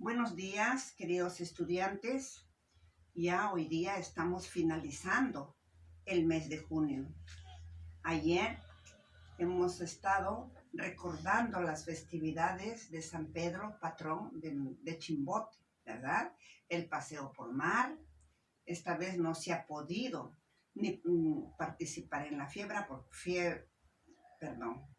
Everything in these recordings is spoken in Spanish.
Buenos días, queridos estudiantes. Ya hoy día estamos finalizando el mes de junio. Ayer hemos estado recordando las festividades de San Pedro, patrón de Chimbote, ¿verdad? El paseo por mar. Esta vez no se ha podido ni participar en la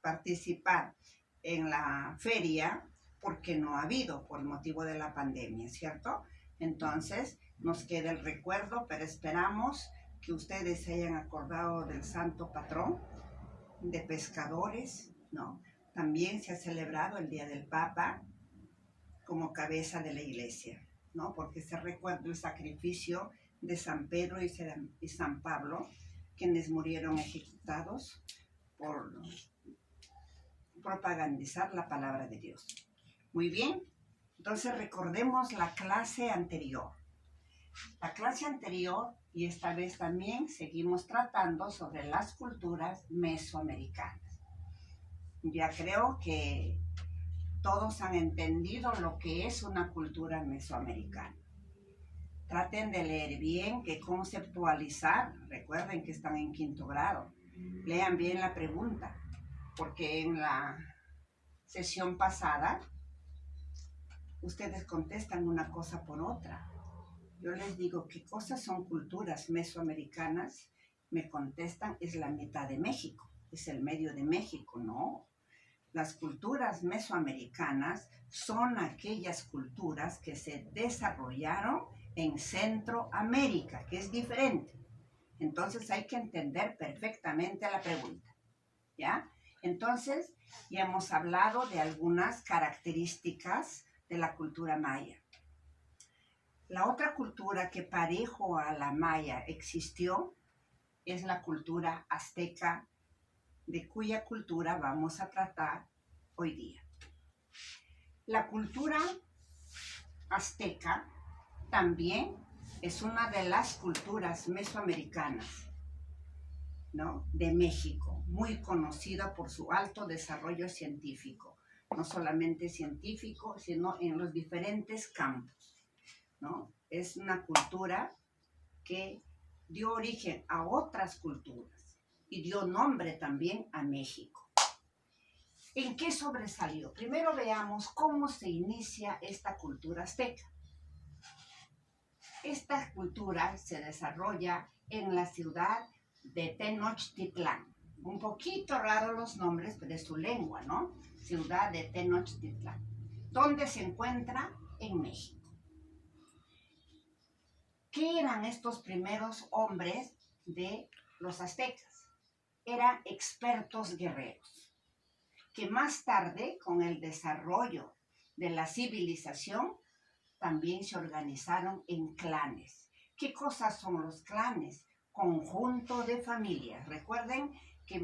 participar en la feria porque no ha habido por motivo de la pandemia, ¿cierto? Entonces nos queda el recuerdo, pero esperamos que ustedes se hayan acordado del santo patrón de pescadores, ¿no? También se ha celebrado el Día del Papa como cabeza de la iglesia, ¿no? Porque se recuerda el sacrificio de San Pedro y San Pablo, quienes murieron ejecutados por propagandizar la palabra de Dios. Muy bien, entonces recordemos la clase anterior. La clase anterior, y esta vez también seguimos tratando sobre las culturas mesoamericanas. Ya creo que todos han entendido lo que es una cultura mesoamericana. Traten de leer bien, que conceptualizar, recuerden que están en 5º grado. Lean bien la pregunta, porque en la sesión pasada ustedes contestan una cosa por otra. Yo les digo, ¿qué cosas son culturas mesoamericanas? Me contestan, es la mitad de México, es el medio de México. No, las culturas mesoamericanas son aquellas culturas que se desarrollaron en Centroamérica, que es diferente. Entonces hay que entender perfectamente la pregunta, ¿ya? Entonces, ya hemos hablado de algunas características de la cultura maya. La otra cultura que parejo a la maya existió es la cultura azteca, de cuya cultura vamos a tratar hoy día. La cultura azteca también es una de las culturas mesoamericanas, ¿no? De México, muy conocida por su alto desarrollo científico, no solamente científico, sino en los diferentes campos, ¿no? Es una cultura que dio origen a otras culturas y dio nombre también a México. ¿En qué sobresalió? Primero veamos cómo se inicia esta cultura azteca. Esta cultura se desarrolla en la ciudad de Tenochtitlán. Un poquito raro los nombres, pero es su lengua, ¿no? Ciudad de Tenochtitlán, donde se encuentra en México. ¿Qué eran estos primeros hombres de los aztecas? Eran expertos guerreros, que más tarde, con el desarrollo de la civilización, también se organizaron en clanes. ¿Qué cosas son los clanes? Conjunto de familias. Recuerden que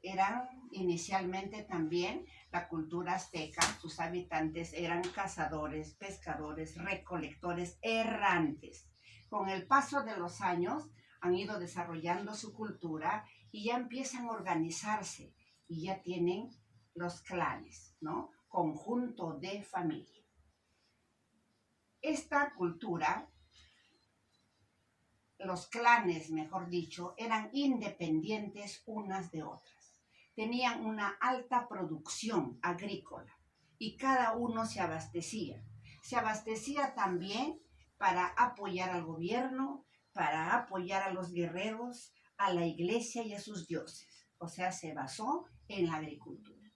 eran inicialmente también la cultura azteca, sus habitantes eran cazadores, pescadores, recolectores, errantes. Con el paso de los años han ido desarrollando su cultura y ya empiezan a organizarse y ya tienen los clanes, ¿no? Conjunto de familia. Esta cultura, los clanes, mejor dicho, eran independientes unas de otras. Tenían una alta producción agrícola y cada uno se abastecía. Se abastecía también para apoyar al gobierno, para apoyar a los guerreros, a la iglesia y a sus dioses. O sea, se basó en la agricultura.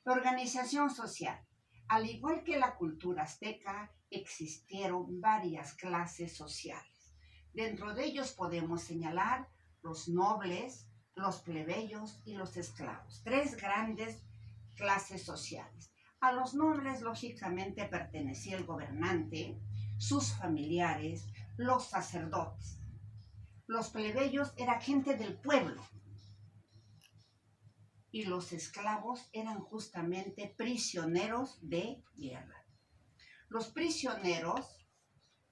La organización social. Al igual que la cultura azteca, existieron varias clases sociales. Dentro de ellos podemos señalar los nobles, los plebeyos y los esclavos. 3 grandes clases sociales. A los nobles, lógicamente, pertenecía el gobernante, sus familiares, los sacerdotes. Los plebeyos era gente del pueblo. Y los esclavos eran justamente prisioneros de guerra. Los prisioneros,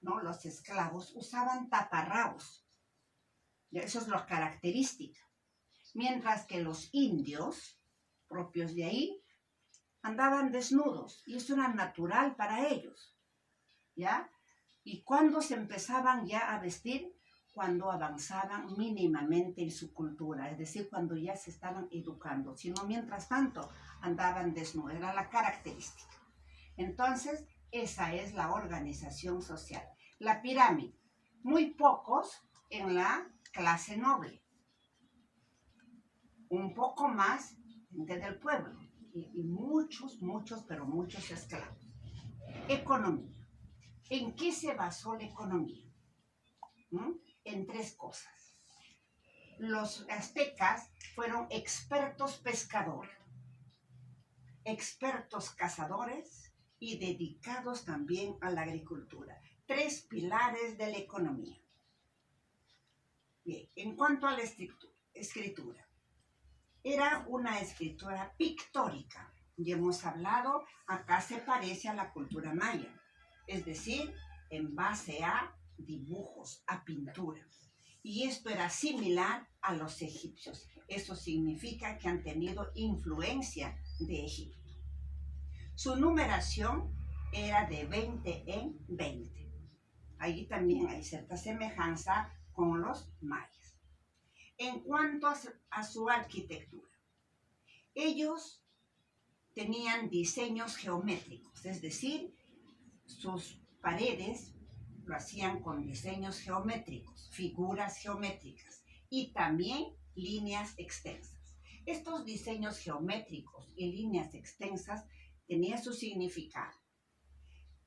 ¿no? Los esclavos, usaban taparrabos. Eso es lo característica. Mientras que los indios, propios de ahí, andaban desnudos y eso era natural para ellos, ¿ya? Y cuando se empezaban ya a vestir, cuando avanzaban mínimamente en su cultura, es decir, cuando ya se estaban educando, sino mientras tanto andaban desnudos, era la característica. Entonces, esa es la organización social. La pirámide, muy pocos en la clase noble, un poco más del pueblo y muchos, pero muchos esclavos. Economía. ¿En qué se basó la economía? En tres cosas. Los aztecas fueron expertos pescadores, expertos cazadores y dedicados también a la agricultura. Tres pilares de la economía. Bien, en cuanto a la escritura, era una escritura pictórica. Y hemos hablado, acá se parece a la cultura maya, es decir, en base a dibujos, a pinturas. Y esto era similar a los egipcios. Eso significa que han tenido influencia de Egipto. Su numeración era de 20 en 20. Allí también hay cierta semejanza con los mayas. En cuanto a su arquitectura, ellos tenían diseños geométricos, es decir, sus paredes lo hacían con diseños geométricos, figuras geométricas y también líneas extensas. Estos diseños geométricos y líneas extensas tenían su significado.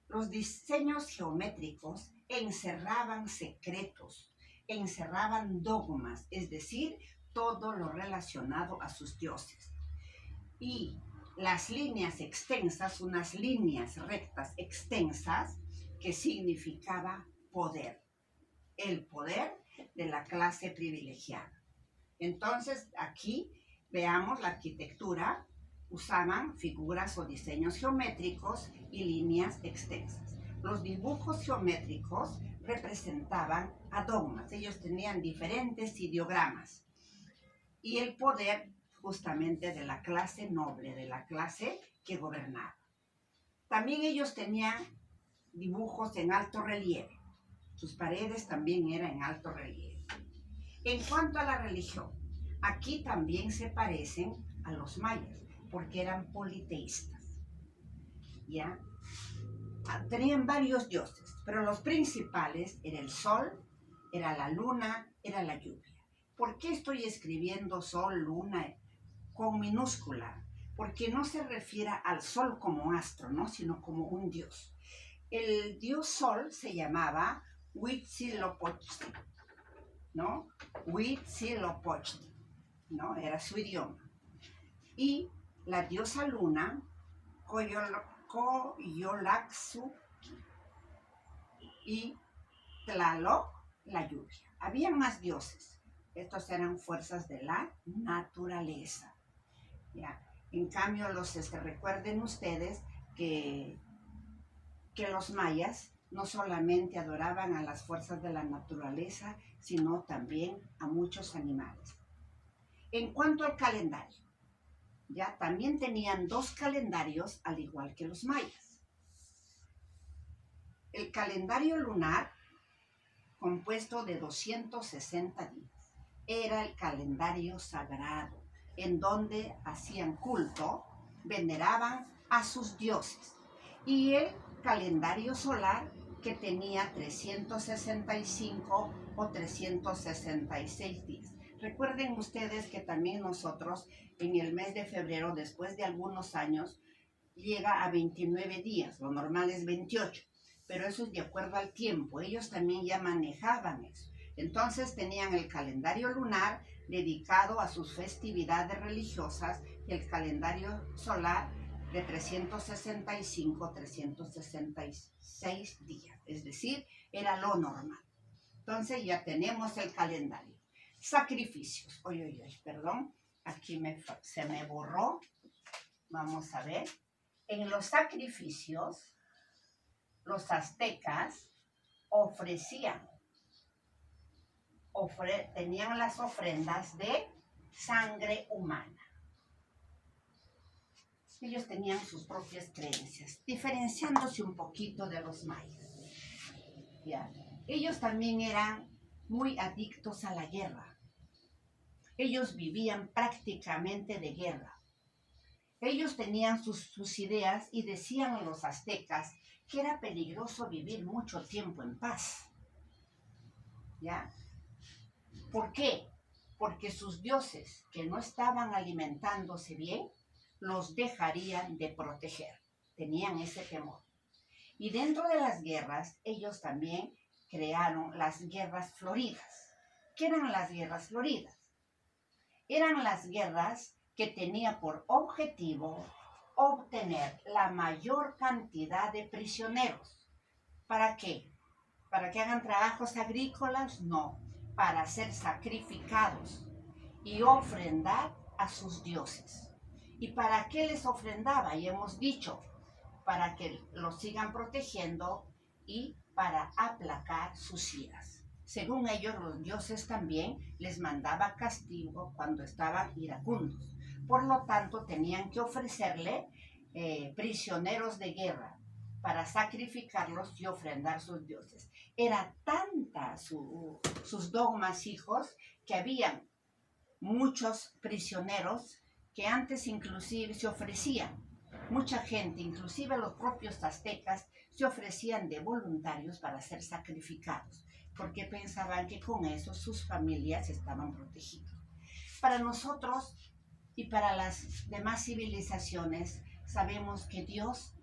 Los diseños geométricos encerraban secretos, encerraban dogmas, es decir, todo lo relacionado a sus dioses. Y las líneas extensas, unas líneas rectas extensas, que significaba poder, el poder de la clase privilegiada. Entonces, aquí veamos la arquitectura, usaban figuras o diseños geométricos y líneas extensas. Los dibujos geométricos representaban a dogmas, ellos tenían diferentes ideogramas. Y el poder justamente de la clase noble, de la clase que gobernaba. También ellos tenían dibujos en alto relieve. Sus paredes también eran en alto relieve. En cuanto a la religión, aquí también se parecen a los mayas, porque eran politeístas. ¿Ya? Tenían varios dioses, pero los principales eran el sol, era la luna, era la lluvia. ¿Por qué estoy escribiendo sol, luna con minúscula? Porque no se refiere al sol como astro, ¿no? Sino como un dios. El dios sol se llamaba Huitzilopochtli, ¿no? Huitzilopochtli, ¿no? Era su idioma. Y la diosa luna, Coyolaxu, y Tlaloc, la lluvia. Habían más dioses. Estos eran fuerzas de la naturaleza. ¿Ya? En cambio, recuerden ustedes que los mayas no solamente adoraban a las fuerzas de la naturaleza, sino también a muchos animales. En cuanto al calendario, ya también tenían dos calendarios al igual que los mayas. El calendario lunar, compuesto de 260 días, era el calendario sagrado, en donde hacían culto, veneraban a sus dioses. Y el calendario solar, que tenía 365 o 366 días. Recuerden ustedes que también nosotros en el mes de febrero, después de algunos años, llega a 29 días, lo normal es 28, pero eso es de acuerdo al tiempo, ellos también ya manejaban eso. Entonces tenían el calendario lunar dedicado a sus festividades religiosas y el calendario solar de 365, 366 días, es decir, era lo normal. Entonces ya tenemos el calendario. Sacrificios. Perdón, aquí se me borró. Vamos a ver. En los sacrificios, los aztecas tenían las ofrendas de sangre humana. Ellos tenían sus propias creencias, diferenciándose un poquito de los mayas. ¿Ya? Ellos también eran muy adictos a la guerra. Ellos vivían prácticamente de guerra. Ellos tenían sus ideas y decían a los aztecas que era peligroso vivir mucho tiempo en paz. ¿Ya? ¿Por qué? Porque sus dioses, que no estaban alimentándose bien, los dejarían de proteger. Tenían ese temor. Y dentro de las guerras, ellos también crearon las guerras floridas. ¿Qué eran las guerras floridas? Eran las guerras que tenían por objetivo obtener la mayor cantidad de prisioneros. ¿Para qué? ¿Para que hagan trabajos agrícolas? No, para ser sacrificados y ofrendar a sus dioses. ¿Y para qué les ofrendaba? Y hemos dicho, para que los sigan protegiendo y para aplacar sus iras. Según ellos, los dioses también les mandaba castigo cuando estaban iracundos. Por lo tanto, tenían que ofrecerle prisioneros de guerra para sacrificarlos y ofrendar sus dioses. Era tanta sus dogmas, hijos, que habían muchos prisioneros que antes inclusive se ofrecían. Mucha gente, inclusive los propios aztecas, se ofrecían de voluntarios para ser sacrificados, porque pensaban que con eso sus familias estaban protegidas. Para nosotros y para las demás civilizaciones, sabemos que Dios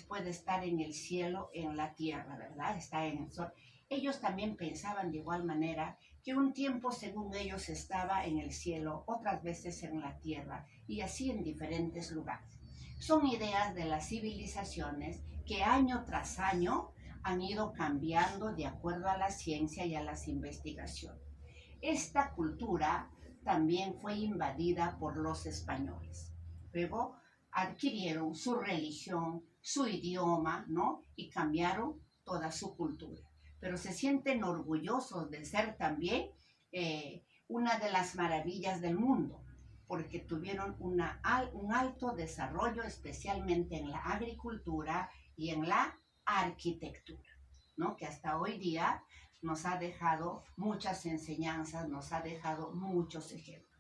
puede estar en el cielo, en la tierra, ¿verdad? Está en el sol. Ellos también pensaban de igual manera que un tiempo, según ellos, estaba en el cielo, otras veces en la tierra, y así en diferentes lugares. Son ideas de las civilizaciones que año tras año han ido cambiando de acuerdo a la ciencia y a las investigaciones. Esta cultura también fue invadida por los españoles. Luego adquirieron su religión, su idioma, ¿no? Y cambiaron toda su cultura. Pero se sienten orgullosos de ser también una de las maravillas del mundo, porque tuvieron un alto desarrollo, especialmente en la agricultura y en la arquitectura, ¿no? Que hasta hoy día nos ha dejado muchas enseñanzas, nos ha dejado muchos ejemplos.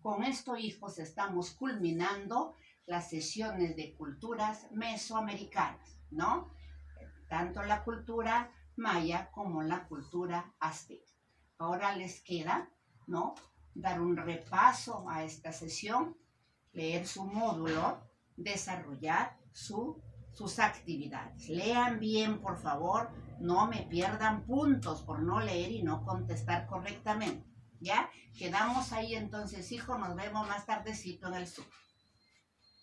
Con esto, hijos, estamos culminando las sesiones de culturas mesoamericanas, ¿no? Tanto la cultura maya como la cultura azteca. Ahora les queda, ¿no?, dar un repaso a esta sesión, leer su módulo, desarrollar sus actividades. Lean bien, por favor, no me pierdan puntos por no leer y no contestar correctamente. ¿Ya? Quedamos ahí entonces, hijo, nos vemos más tardecito en el Zoom.